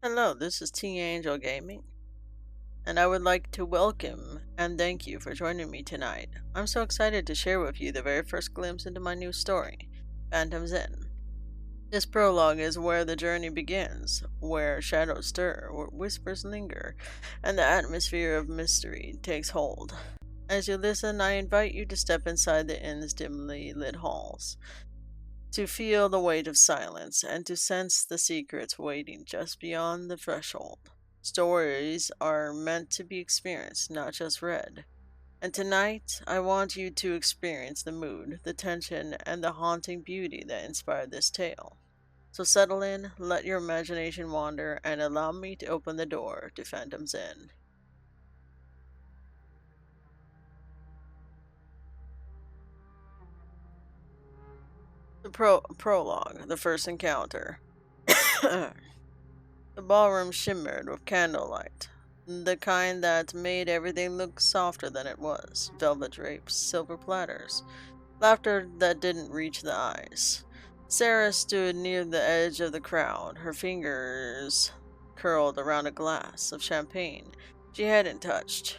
Hello, this is T-AngelGaming, and I would like to welcome and thank you for joining me tonight. I'm so excited to share with you the very first glimpse into my new story, Phantom's Inn. This prologue is where the journey begins, where shadows stir, where whispers linger, and the atmosphere of mystery takes hold. As you listen, I invite you to step inside the inn's dimly lit halls, to feel the weight of silence, and to sense the secrets waiting just beyond the threshold. Stories are meant to be experienced, not just read. And tonight, I want you to experience the mood, the tension, and the haunting beauty that inspired this tale. So settle in, let your imagination wander, and allow me to open the door to Phantom's Inn. The prologue, the first encounter. The ballroom shimmered with candlelight, the kind that made everything look softer than it was. Velvet drapes, silver platters, laughter that didn't reach the eyes. Sarah stood near the edge of the crowd, her fingers curled around a glass of champagne she hadn't touched.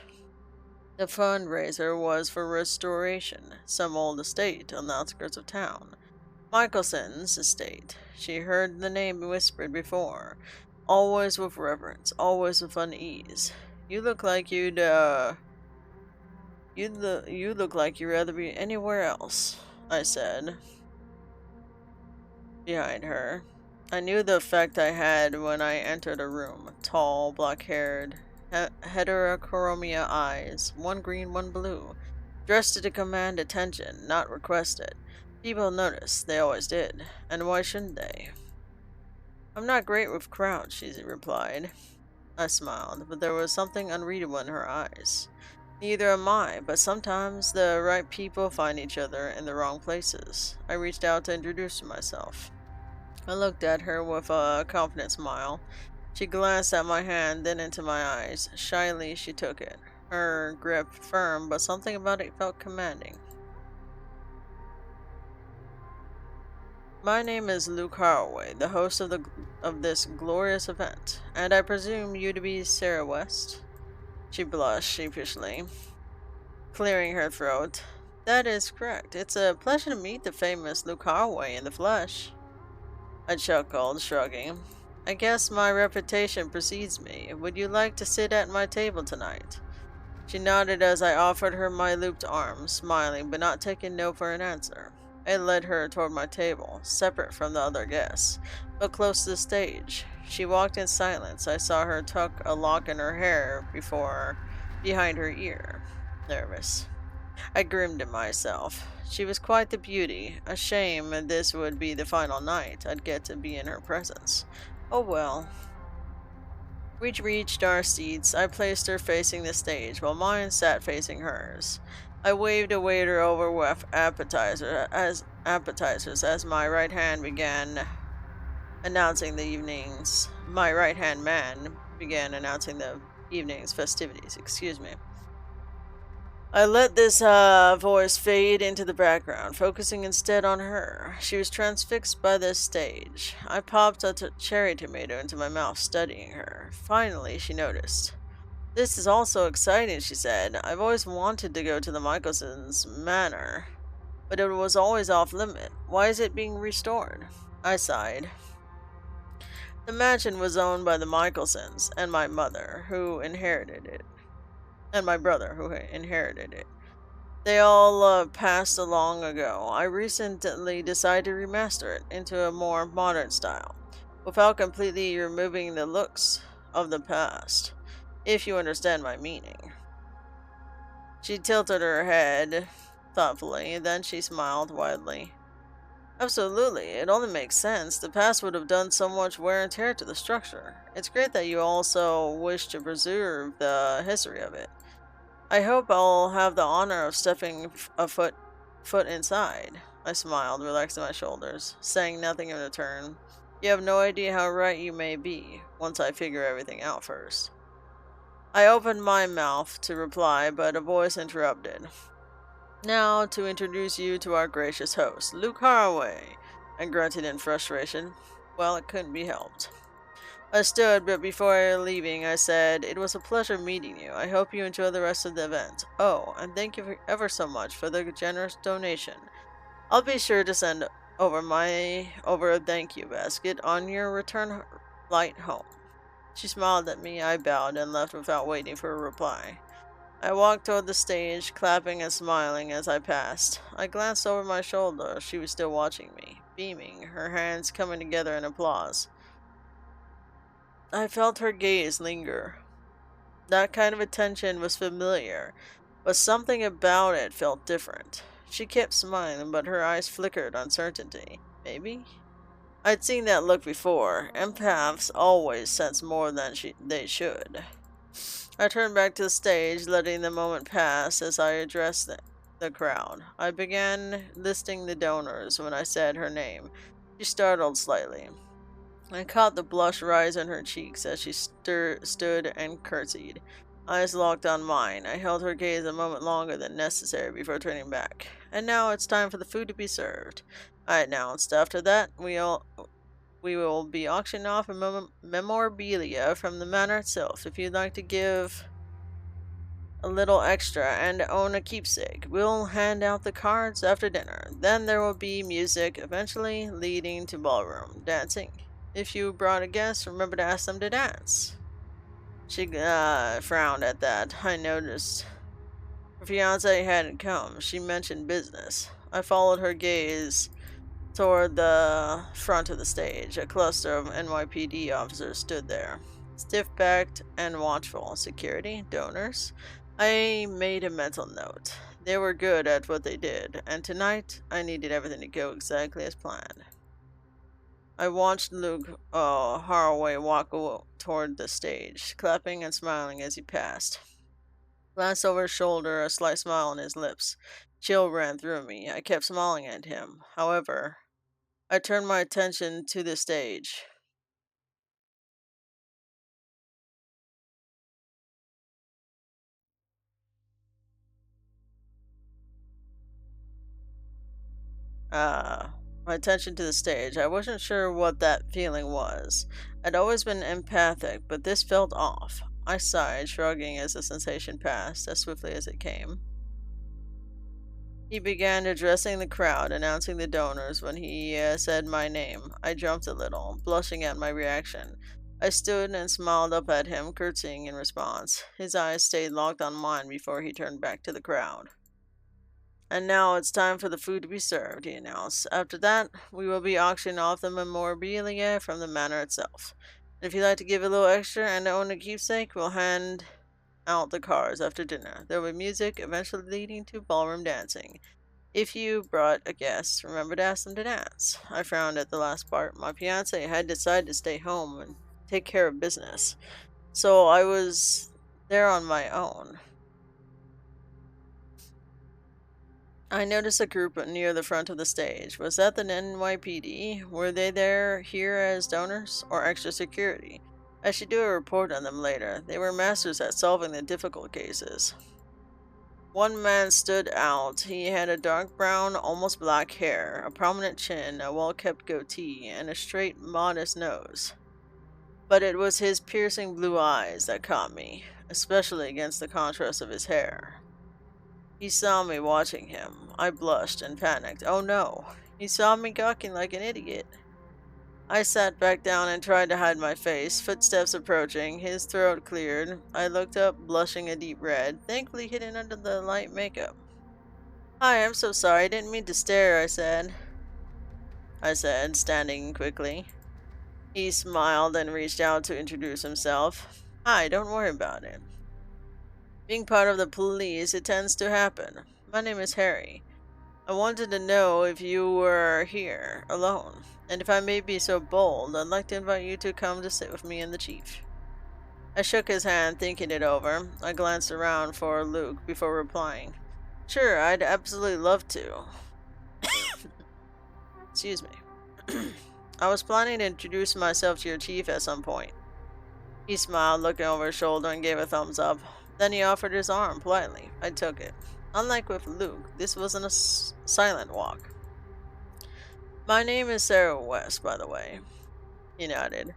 The fundraiser was for restoration, some old estate on the outskirts of town. Michelson's estate. She heard the name whispered before, always with reverence, always with unease. You look like you look like you'd rather be anywhere else, I said, behind her. I knew the effect I had when I entered a room. Tall, black-haired, heterochromia eyes, one green, one blue, dressed to command attention, not request it. People noticed, they always did, and why shouldn't they? I'm not great with crowds, she replied. I smiled, but there was something unreadable in her eyes. Neither am I, but sometimes the right people find each other in the wrong places. I reached out to introduce myself. I looked at her with a confident smile. She glanced at my hand, then into my eyes. Shyly, she took it. Her grip firm, but something about it felt commanding. My name is Luke Haraway, the host of this glorious event, and I presume you to be Sarah West? She blushed sheepishly, clearing her throat. That is correct. It's a pleasure to meet the famous Luke Haraway in the flesh. I chuckled, shrugging. I guess my reputation precedes me. Would you like to sit at my table tonight? She nodded as I offered her my looped arm, smiling but not taking no for an answer. I led her toward my table, separate from the other guests, but close to the stage. She walked in silence. I saw her tuck a lock in her hair behind her ear. Nervous. I grinned at myself. She was quite the beauty. A shame this would be the final night I'd get to be in her presence. Oh well. We reached our seats. I placed her facing the stage, while mine sat facing hers. I waved a waiter over with appetizers as my right hand began announcing the evening's. My right hand man began announcing the evening's festivities. Excuse me. I let this voice fade into the background, focusing instead on her. She was transfixed by this stage. I popped a cherry tomato into my mouth, studying her. Finally, she noticed. This is all so exciting, she said. I've always wanted to go to the Michelson's manor, but it was always off limit. Why is it being restored? I sighed. The mansion was owned by the Michelsons and my mother, who inherited it, and my brother, who inherited it. They all passed long ago. I recently decided to remaster it into a more modern style, without completely removing the looks of the past, if you understand my meaning. She tilted her head thoughtfully, then she smiled widely. Absolutely, it only makes sense. The past would have done so much wear and tear to the structure. It's great that you also wish to preserve the history of it. I hope I'll have the honor of stepping foot inside. I smiled, relaxing my shoulders, saying nothing in return. You have no idea how right you may be, once I figure everything out first. I opened my mouth to reply, but a voice interrupted. Now, to introduce you to our gracious host, Luke Haraway. I grunted in frustration. Well, it couldn't be helped. I stood, but before leaving, I said, "It was a pleasure meeting you. I hope you enjoy the rest of the event. Oh, and thank you ever so much for the generous donation. I'll be sure to send over a thank you basket on your return flight home." She smiled at me, I bowed, and left without waiting for a reply. I walked toward the stage, clapping and smiling as I passed. I glanced over my shoulder. She was still watching me, beaming, her hands coming together in applause. I felt her gaze linger. That kind of attention was familiar, but something about it felt different. She kept smiling, but her eyes flickered uncertainty. Maybe? I'd seen that look before. Empaths always sense more than they should. I turned back to the stage, letting the moment pass as I addressed the crowd. I began listing the donors when I said her name. She startled slightly. I caught the blush rise in her cheeks as she stood and curtsied. Eyes locked on mine. I held her gaze a moment longer than necessary before turning back. "And now it's time for the food to be served," I announced. "After that, we will be auctioning off memorabilia from the manor itself. If you'd like to give a little extra and own a keepsake, we'll hand out the cards after dinner. Then there will be music, eventually leading to ballroom dancing. If you brought a guest, remember to ask them to dance." She frowned at that. I noticed her fiance hadn't come. She mentioned business. I followed her gaze toward the front of the stage. A cluster of NYPD officers stood there, stiff-backed and watchful. Security, donors. I made a mental note. They were good at what they did, and tonight I needed everything to go exactly as planned. I watched Luke Haraway walk toward the stage, clapping and smiling as he passed. Glanced over his shoulder, a slight smile on his lips. Chill ran through me. I kept smiling at him. However, I turned my attention to the stage. Uh, my attention to the stage. I wasn't sure what that feeling was. I'd always been empathic, but this felt off. I sighed, shrugging as the sensation passed, as swiftly as it came. He began addressing the crowd, announcing the donors. When he said my name, I jumped a little, blushing at my reaction. I stood and smiled up at him, curtsying in response. His eyes stayed locked on mine before he turned back to the crowd. "And now it's time for the food to be served," he announced. "After that, we will be auctioning off the memorabilia from the manor itself. And if you'd like to give a little extra and own a keepsake, we'll hand out the cards after dinner. There will be music, eventually leading to ballroom dancing. If you brought a guest, remember to ask them to dance." I frowned at the last part. My fiance had decided to stay home and take care of business, so I was there on my own. I noticed a group near the front of the stage. Was that the NYPD? Were they here as donors or extra security? I should do a report on them later. They were masters at solving the difficult cases. One man stood out. He had a dark brown, almost black hair, a prominent chin, a well-kept goatee, and a straight, modest nose. But it was his piercing blue eyes that caught me, especially against the contrast of his hair. He saw me watching him. I blushed and panicked. Oh no, he saw me gawking like an idiot. I sat back down and tried to hide my face. Footsteps approaching. His throat cleared. I looked up, blushing a deep red, thankfully hidden under the light makeup. "Hi, I'm so sorry. I didn't mean to stare," I said, standing quickly. He smiled and reached out to introduce himself. "Hi, don't worry about it. Being part of the police, it tends to happen. My name is Harry. I wanted to know if you were here, alone. And if I may be so bold, I'd like to invite you to come to sit with me and the chief." I shook his hand, thinking it over. I glanced around for Luke before replying. "Sure, I'd absolutely love to." Excuse me. "I was planning to introduce myself to your chief at some point." He smiled, looking over his shoulder, and gave a thumbs up. Then he offered his arm politely. I took it. Unlike with Luke, this wasn't a silent walk. "My name is Sarah West, by the way." He nodded.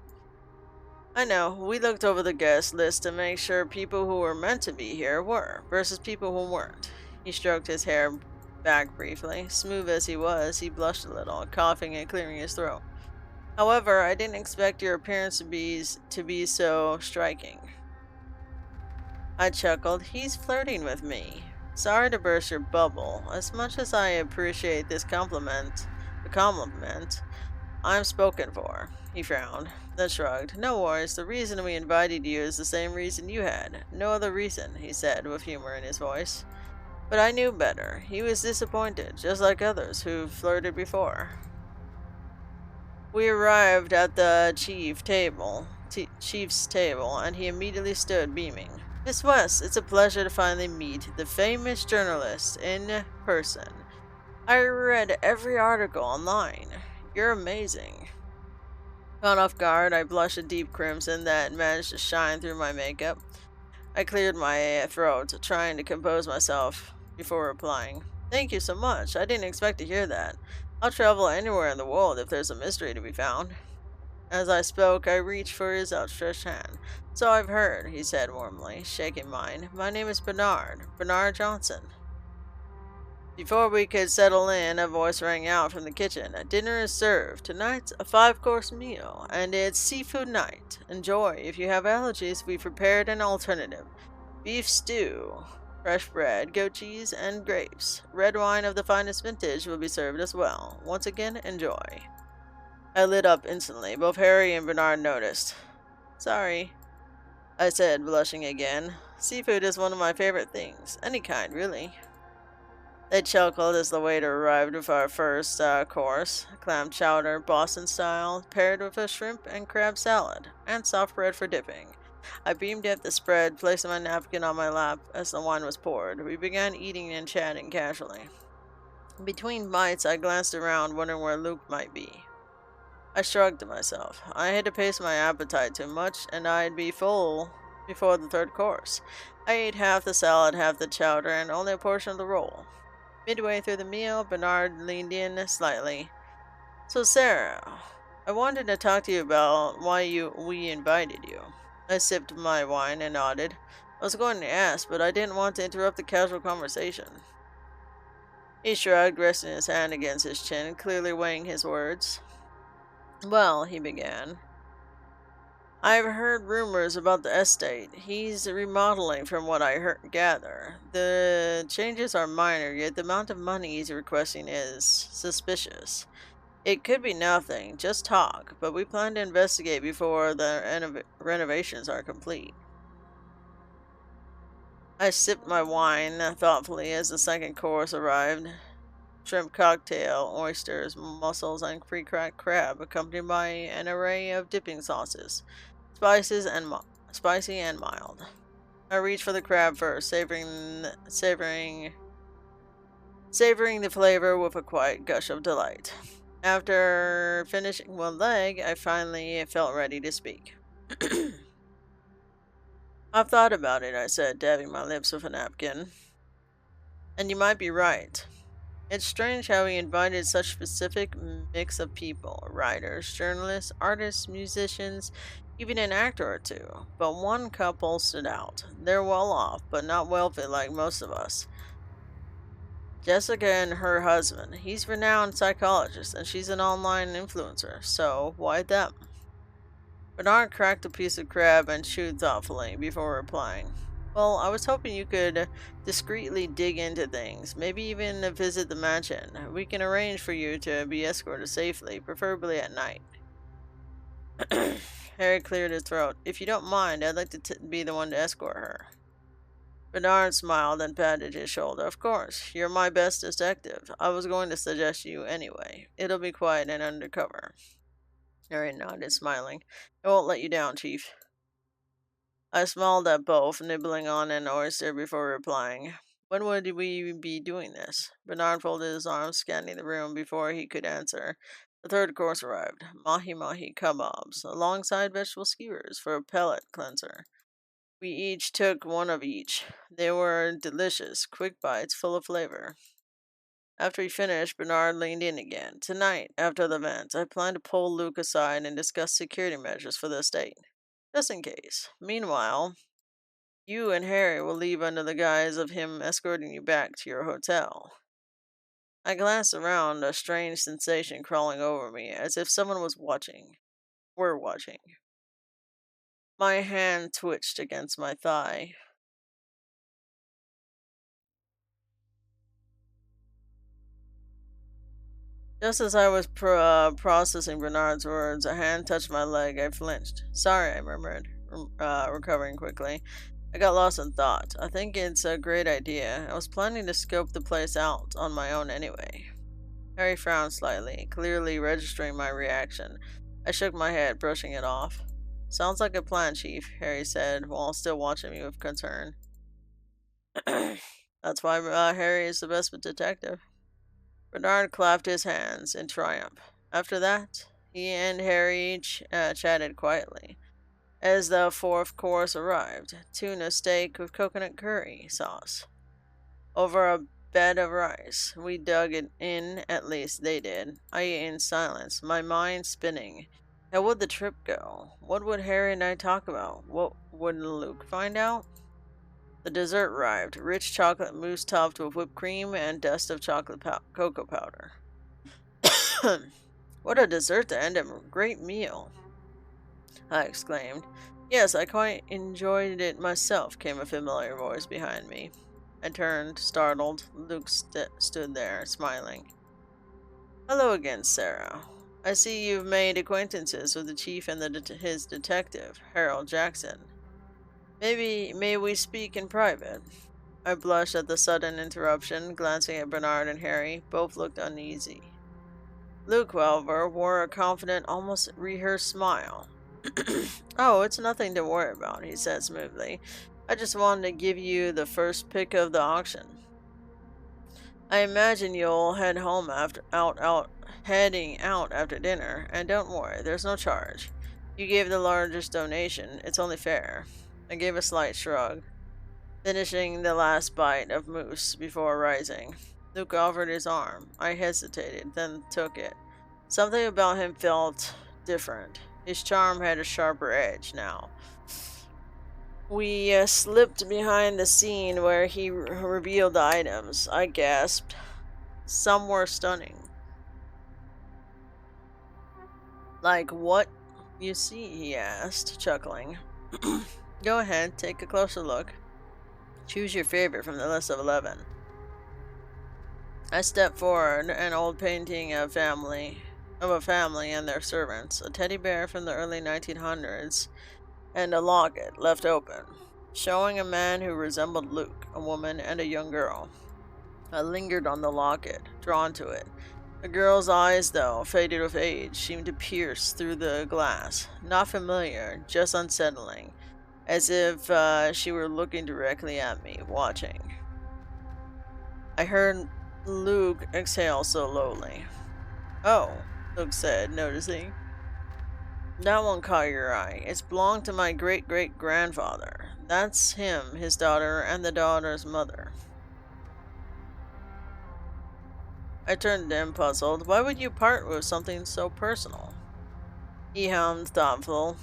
I know, we looked over the guest list to make sure people who were meant to be here were, versus people who weren't. He stroked his hair back briefly. Smooth as he was, he blushed a little, coughing and clearing his throat. However, I didn't expect your appearance to be so striking. I chuckled. He's flirting with me. Sorry to burst your bubble. As much as I appreciate the compliment, I'm spoken for. He frowned, then shrugged. No worries, the reason we invited you is the same reason you had. No other reason, he said, with humor in his voice. But I knew better. He was disappointed, just like others who flirted before. We arrived at the chief's table, and he immediately stood, beaming. Miss West, it's a pleasure to finally meet the famous journalist in person. I read every article online. You're amazing. Caught off guard, I blushed a deep crimson that managed to shine through my makeup. I cleared my throat, trying to compose myself before replying. Thank you so much. I didn't expect to hear that. I'll travel anywhere in the world if there's a mystery to be found. As I spoke, I reached for his outstretched hand. So I've heard, he said warmly, shaking mine. My name is Bernard Johnson. Before we could settle in, a voice rang out from the kitchen. Dinner is served. Tonight's a five-course meal, and it's seafood night. Enjoy. If you have allergies, we've prepared an alternative. Beef stew, fresh bread, goat cheese, and grapes. Red wine of the finest vintage will be served as well. Once again, enjoy. I lit up instantly. Both Harry and Bernard noticed. Sorry, I said, blushing again. Seafood is one of my favorite things. Any kind, really. They chuckled as the waiter arrived with our first course, clam chowder, Boston style, paired with a shrimp and crab salad, and soft bread for dipping. I beamed at the spread, placing my napkin on my lap as the wine was poured. We began eating and chatting casually. Between bites, I glanced around, wondering where Luke might be. I shrugged to myself. I had to pace my appetite too much, and I'd be full before the third course. I ate half the salad, half the chowder, and only a portion of the roll. Midway through the meal, Bernard leaned in slightly. So, Sarah, I wanted to talk to you about why we invited you. I sipped my wine and nodded. I was going to ask, but I didn't want to interrupt the casual conversation. He shrugged, resting his hand against his chin, clearly weighing his words. Well, he began. I've heard rumors about the estate. He's remodeling from what gather. The changes are minor, yet the amount of money he's requesting is suspicious. It could be nothing, just talk, but we plan to investigate before the renovations are complete. I sipped my wine thoughtfully as the second course arrived. Shrimp cocktail, oysters, mussels, and pre-cracked crab, accompanied by an array of dipping sauces. Spicy and mild. I reached for the crab first, savoring the flavor with a quiet gush of delight. After finishing one leg, I finally felt ready to speak. I've thought about it, I said, dabbing my lips with a napkin. And you might be right. It's strange how he invited such specific mix of people, writers, journalists, artists, musicians, even an actor or two. But one couple stood out. They're well off, but not wealthy like most of us. Jessica and her husband. He's a renowned psychologist, and she's an online influencer. So, why them? Bernard cracked a piece of crab and chewed thoughtfully before replying. Well, I was hoping you could discreetly dig into things, maybe even visit the mansion. We can arrange for you to be escorted safely, preferably at night. Harry cleared his throat. If you don't mind, I'd like to be the one to escort her. Bernard smiled and patted his shoulder. Of course, you're my best detective. I was going to suggest you anyway. It'll be quiet and undercover. Harry nodded, smiling. I won't let you down, Chief. I smiled at both, nibbling on an oyster before replying. When would we be doing this? Bernard folded his arms, scanning the room before he could answer. The third course arrived. Mahi-mahi kebabs, alongside vegetable skewers for a palate cleanser. We each took one of each. They were delicious, quick bites full of flavor. After he finished, Bernard leaned in again. Tonight, after the event, I plan to pull Luke aside and discuss security measures for the estate. just in case. Meanwhile, you and Harry will leave under the guise of him escorting you back to your hotel. I glanced around, a strange sensation crawling over me, as if someone was watching. Were watching. My hand twitched against my thigh. Just as I was processing Bernard's words, a hand touched my leg. I flinched. Sorry, I murmured, recovering quickly. I got lost in thought. I think it's a great idea. I was planning to scope the place out on my own anyway. Harry frowned slightly, clearly registering my reaction. I shook my head, brushing it off. Sounds like a plan, Chief, Harry said, while still watching me with concern. That's why Harry is the best detective. Bernard clapped his hands in triumph. After that, he and Harry chatted quietly. As the fourth course arrived, tuna steak with coconut curry sauce. Over a bed of rice. We dug it in, at least they did. I ate in silence, my mind spinning. How would the trip go? What would Harry and I talk about? What would Luke find out? The dessert arrived, rich chocolate mousse topped with whipped cream and dust of cocoa powder. What a dessert to end a great meal, I exclaimed. Yes, I quite enjoyed it myself, came a familiar voice behind me. I turned, startled. Luke stood there, smiling. Hello again, Sarah. I see you've made acquaintances with the chief and his detective, Harold Jackson. May we speak in private? I blushed at the sudden interruption, glancing at Bernard and Harry. Both looked uneasy. Luke, however, wore a confident, almost rehearsed smile. Oh, it's nothing to worry about, he said smoothly. I just wanted to give you the first pick of the auction. I imagine you'll head home heading out after dinner, and don't worry, there's no charge. You gave the largest donation, it's only fair. I gave a slight shrug, finishing the last bite of mousse before rising. Luke offered his arm. I hesitated, then took it. Something about him felt different. His charm had a sharper edge now. We slipped behind the scene where he revealed the items. I gasped. Some were stunning. Like what you see, he asked, chuckling. Go ahead, take a closer look. Choose your favorite from the list of 11. I stepped forward, an old painting of a family and their servants, a teddy bear from the early 1900s, and a locket left open, showing a man who resembled Luke, a woman, and a young girl. I lingered on the locket, drawn to it. The girl's eyes, though, faded with age, seemed to pierce through the glass. Not familiar, just unsettling, as if she were looking directly at me, watching. I heard Luke exhale slowly. Oh, Luke said, noticing. That one caught your eye. It's belonged to my great-great-grandfather. That's him, his daughter, and the daughter's mother. I turned to him, puzzled. Why would you part with something so personal? He hummed, thoughtful.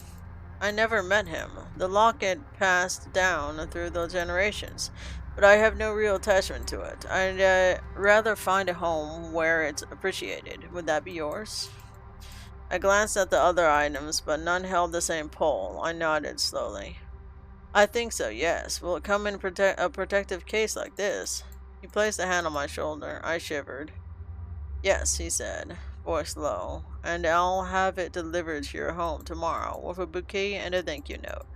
I never met him. The locket passed down through the generations, but I have no real attachment to it. I'd rather find a home where it's appreciated. Would that be yours? I glanced at the other items, but none held the same pull. I nodded slowly. I think so, yes. Will it come in a protective case like this? He placed a hand on my shoulder. I shivered. Yes, he said, voice low, and I'll have it delivered to your home tomorrow with a bouquet and a thank you note.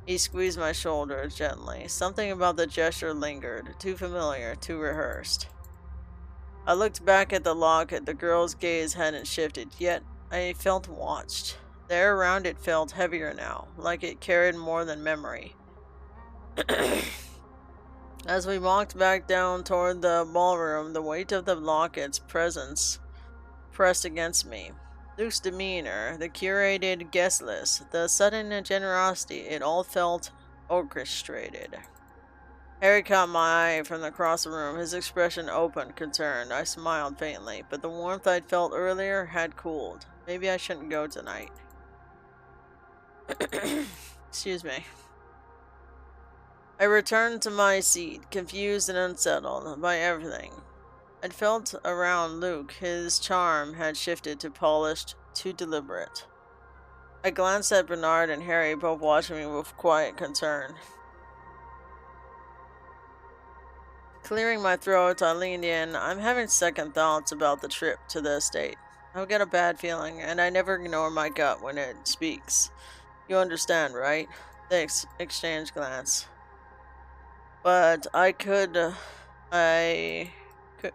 He squeezed my shoulder gently. Something about the gesture lingered, too familiar, too rehearsed. I looked back at the locket. The girl's gaze hadn't shifted, yet I felt watched. The air around it felt heavier now, like it carried more than memory. As we walked back down toward the ballroom, the weight of the locket's presence pressed against me. Luke's demeanor, the curated guest list, the sudden generosity, it all felt orchestrated. Harry caught my eye from across the room, his expression open, concerned. I smiled faintly, but the warmth I'd felt earlier had cooled. Maybe I shouldn't go tonight. Excuse me. I returned to my seat, confused and unsettled by everything. I'd felt around Luke. His charm had shifted to polished, too deliberate. I glanced at Bernard and Harry, both watching me with quiet concern. Clearing my throat, I leaned in. I'm having second thoughts about the trip to the estate. I've got a bad feeling, and I never ignore my gut when it speaks. You understand, right? They exchanged glance. But I could, I could,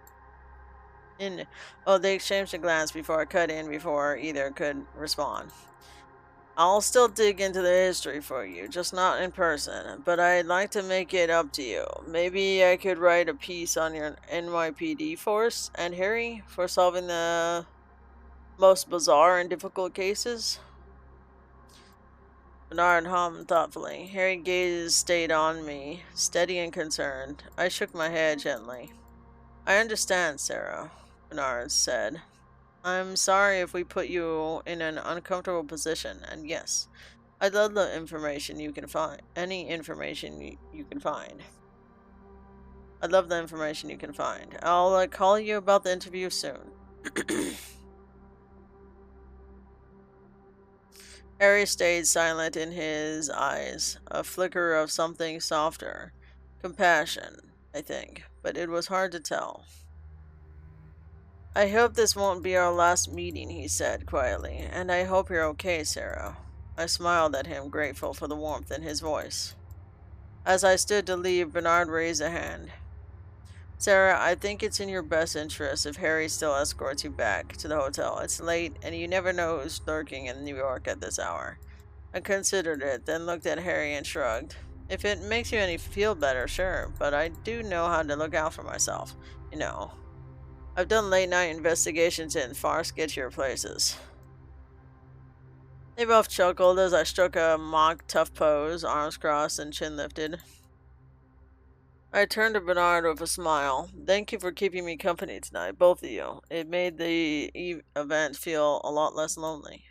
in, oh, they exchanged a glance before I cut in before either could respond. I'll still dig into the history for you, just not in person, but I'd like to make it up to you. Maybe I could write a piece on your NYPD force and Harry for solving the most bizarre and difficult cases. Bernard hummed thoughtfully. Harry's gaze stayed on me, steady and concerned. I shook my head gently. I understand, Sarah, Bernard said. I'm sorry if we put you in an uncomfortable position, and yes, I'd love the information you can find. Any information you can find. I'd love the information you can find. I'll call you about the interview soon. Harry stayed silent in his eyes, a flicker of something softer. Compassion, I think, but it was hard to tell. I hope this won't be our last meeting, he said quietly, and I hope you're okay, Sarah. I smiled at him, grateful for the warmth in his voice. As I stood to leave, Bernard raised a hand. Sarah, I think it's in your best interest if Harry still escorts you back to the hotel. It's late, and you never know who's lurking in New York at this hour. I considered it, then looked at Harry and shrugged. If it makes you any feel better, sure, but I do know how to look out for myself, you know. I've done late-night investigations in far sketchier places. They both chuckled as I struck a mock tough pose, arms crossed and chin lifted. I turned to Bernard with a smile. Thank you for keeping me company tonight, both of you. It made the event feel a lot less lonely.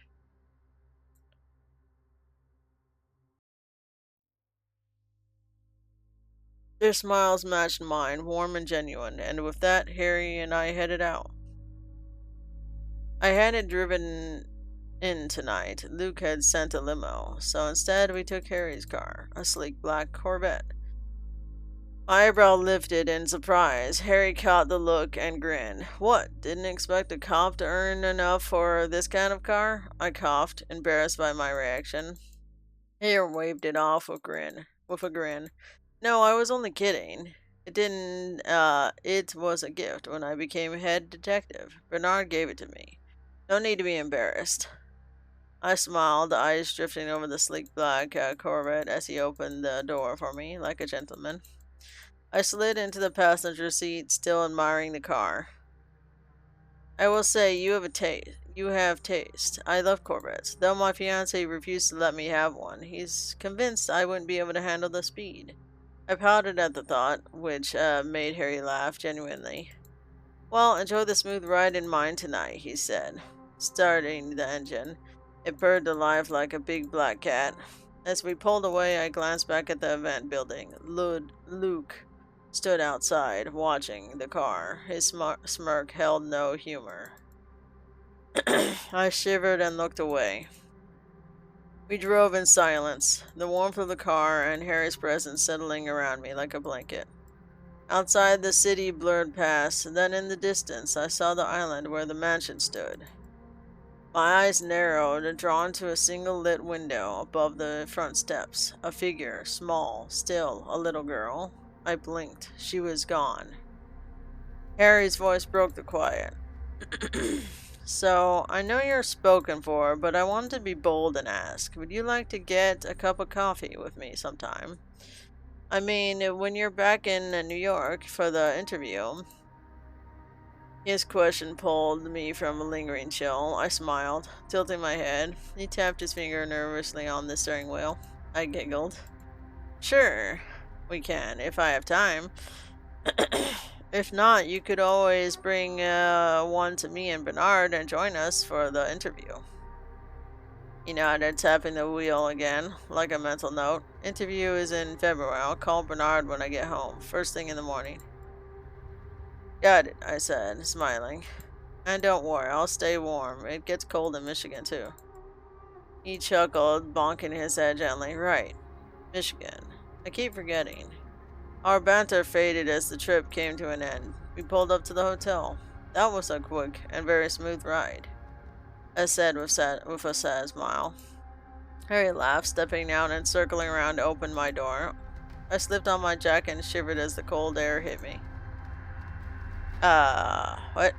Their smiles matched mine, warm and genuine, and with that, Harry and I headed out. I hadn't driven in tonight. Luke had sent a limo, so instead we took Harry's car, a sleek black Corvette. My eyebrow lifted in surprise. Harry caught the look and grinned. What? Didn't expect a cop to earn enough for this kind of car? I coughed, embarrassed by my reaction. Harry waved it off with a grin. No, I was only kidding. It was a gift when I became head detective. Bernard gave it to me. No need to be embarrassed. I smiled, eyes drifting over the sleek black Corvette as he opened the door for me, like a gentleman. I slid into the passenger seat, still admiring the car. I will say, you have taste. You have taste. I love Corvettes, though my fiancé refused to let me have one. He's convinced I wouldn't be able to handle the speed. I pouted at the thought, which made Harry laugh genuinely. Well, enjoy the smooth ride in mine tonight, he said, starting the engine. It purred to life like a big black cat. As we pulled away, I glanced back at the event building. Luke stood outside, watching the car. His smirk held no humor. I shivered and looked away. We drove in silence, the warmth of the car and Harry's presence settling around me like a blanket. Outside, the city blurred past, then in the distance I saw the island where the mansion stood. My eyes narrowed, drawn to a single lit window above the front steps. A figure, small, still, a little girl. I blinked. She was gone. Harry's voice broke the quiet. So, I know you're spoken for, but I wanted to be bold and ask, would you like to get a cup of coffee with me sometime? I mean, when you're back in New York for the interview. His question pulled me from a lingering chill. I smiled, tilting my head. He tapped his finger nervously on the steering wheel. I giggled. Sure, we can, if I have time. If not, you could always bring one to me and Bernard and join us for the interview. He nodded, tapping the wheel again, like a mental note. Interview is in February. I'll call Bernard when I get home, first thing in the morning. Got it, I said, smiling. And don't worry, I'll stay warm. It gets cold in Michigan, too. He chuckled, bonking his head gently. Right, Michigan. I keep forgetting. Our banter faded as the trip came to an end. We pulled up to the hotel. That was a quick and very smooth ride, I said with a sad smile. Harry laughed, stepping out and circling around to open my door. I slipped on my jacket and shivered as the cold air hit me. What?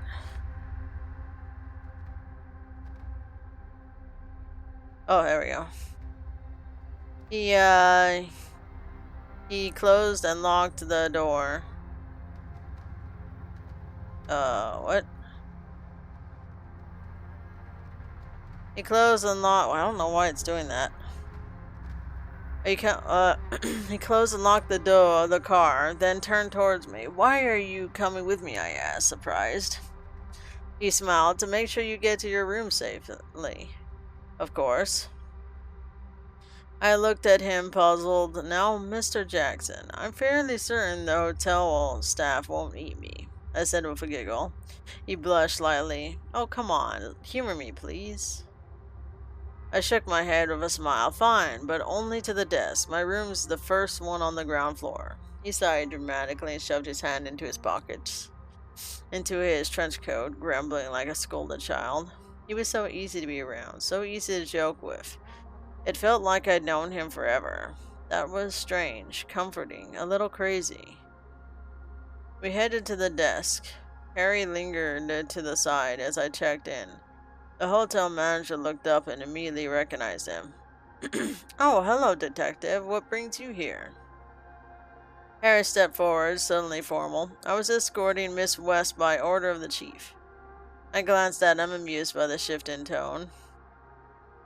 Oh, here we go. He closed and locked the door. What? He closed and locked. Well, I don't know why it's doing that. He he closed and locked the door of the car, then turned towards me. Why are you coming with me? I asked, surprised. He smiled. To make sure you get to your room safely. Of course. I looked at him, puzzled. Now, Mr. Jackson, I'm fairly certain the hotel staff won't eat me, I said with a giggle. He blushed slightly. Oh, come on. Humor me, please. I shook my head with a smile. Fine, but only to the desk. My room's the first one on the ground floor. He sighed dramatically and shoved his hand into his trench coat, grumbling like a scolded child. He was so easy to be around, so easy to joke with. It felt like I'd known him forever. That was strange, comforting, a little crazy. We headed to the desk. Harry lingered to the side as I checked in. The hotel manager looked up and immediately recognized him. Oh, hello, detective. What brings you here? Harry stepped forward, suddenly formal. I was escorting Miss West by order of the chief. I glanced at him, amused by the shift in tone.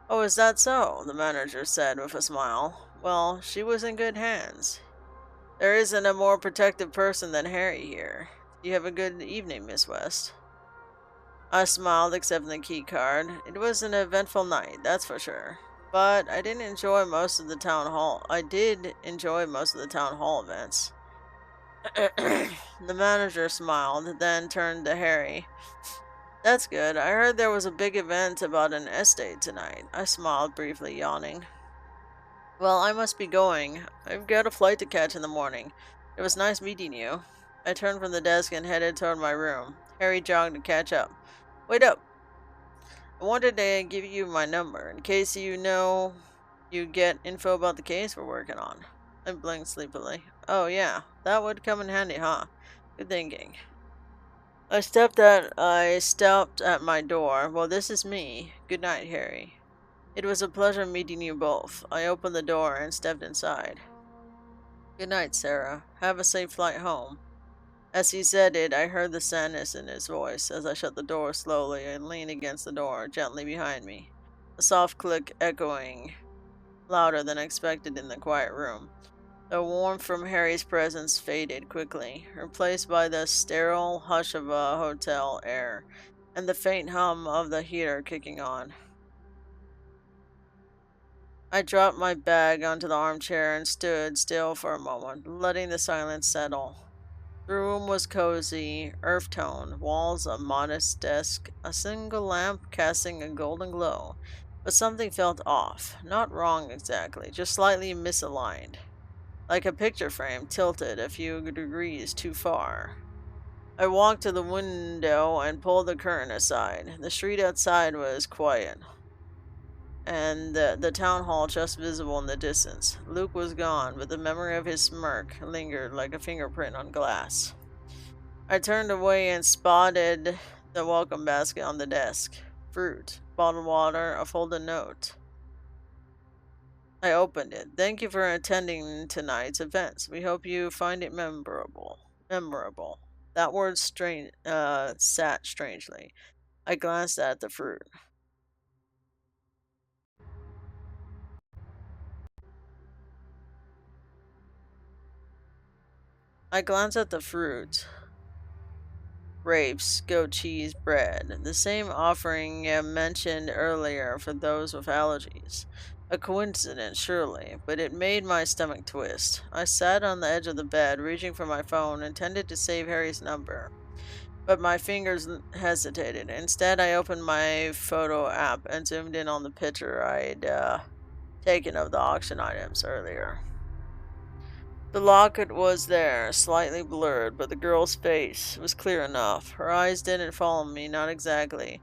Oh, is that so? The manager said with a smile. Well, she was in good hands. There isn't a more protective person than Harry here. You have a good evening, Miss West. I smiled, accepting the key card. It was an eventful night, that's for sure. But I did enjoy most of the town hall events. The manager smiled, then turned to Harry. That's good. I heard there was a big event about an estate tonight. I smiled briefly, yawning. Well, I must be going. I've got a flight to catch in the morning. It was nice meeting you. I turned from the desk and headed toward my room. Harry jogged to catch up. Wait up. I wanted to give you my number in case you get info about the case we're working on. I blinked sleepily. Oh yeah, that would come in handy, huh? Good thinking. I stopped at my door. Well, this is me. Good night, Harry. It was a pleasure meeting you both. I opened the door and stepped inside. Good night, Sarah. Have a safe flight home. As he said it, I heard the sadness in his voice as I shut the door slowly and leaned against the door gently behind me. A soft click echoing louder than expected in the quiet room. The warmth from Harry's presence faded quickly, replaced by the sterile hush of a hotel air and the faint hum of the heater kicking on. I dropped my bag onto the armchair and stood still for a moment, letting the silence settle. The room was cozy, earth-toned, walls a modest desk, a single lamp casting a golden glow. But something felt off. Not wrong exactly, just slightly misaligned. Like a picture frame tilted a few degrees too far. I walked to the window and pulled the curtain aside. The street outside was quiet, and the town hall just visible in the distance. Luke was gone, but the memory of his smirk lingered like a fingerprint on glass. I turned away and spotted the welcome basket on the desk. Fruit, bottled water, a folded note. I opened it. Thank you for attending tonight's events. We hope you find it memorable. Memorable. That word sat strangely. I glanced at the fruit. I glanced at the fruit. grapes, goat cheese, bread. The same offering mentioned earlier for those with allergies. A coincidence, surely, but it made my stomach twist. I sat on the edge of the bed, reaching for my phone, intended to save Harry's number. But my fingers hesitated. Instead, I opened my photo app and zoomed in on the picture I'd taken of the auction items earlier. The locket was there, slightly blurred, but the girl's face was clear enough. Her eyes didn't follow me, not exactly,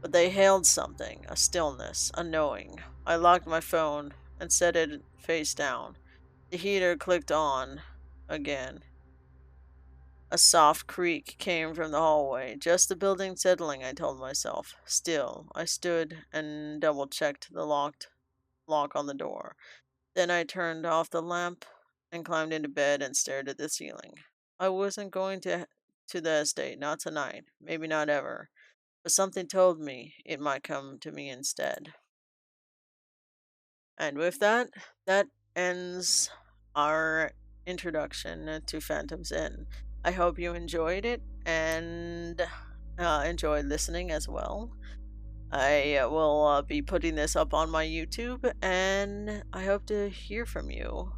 but they held something, a stillness, a knowing. I locked my phone and set it face down. The heater clicked on again. A soft creak came from the hallway. Just the building settling, I told myself. Still, I stood and double checked the lock on the door. Then I turned off the lamp and climbed into bed and stared at the ceiling. I wasn't going to the estate, not tonight, maybe not ever, but something told me it might come to me instead. And with that, that ends our introduction to Phantom's Inn. I hope you enjoyed it and enjoyed listening as well. I will be putting this up on my YouTube, and I hope to hear from you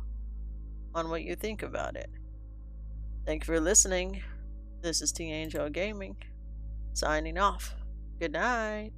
on what you think about it. Thank you for listening. This is T-AngelGaming, signing off. Good night.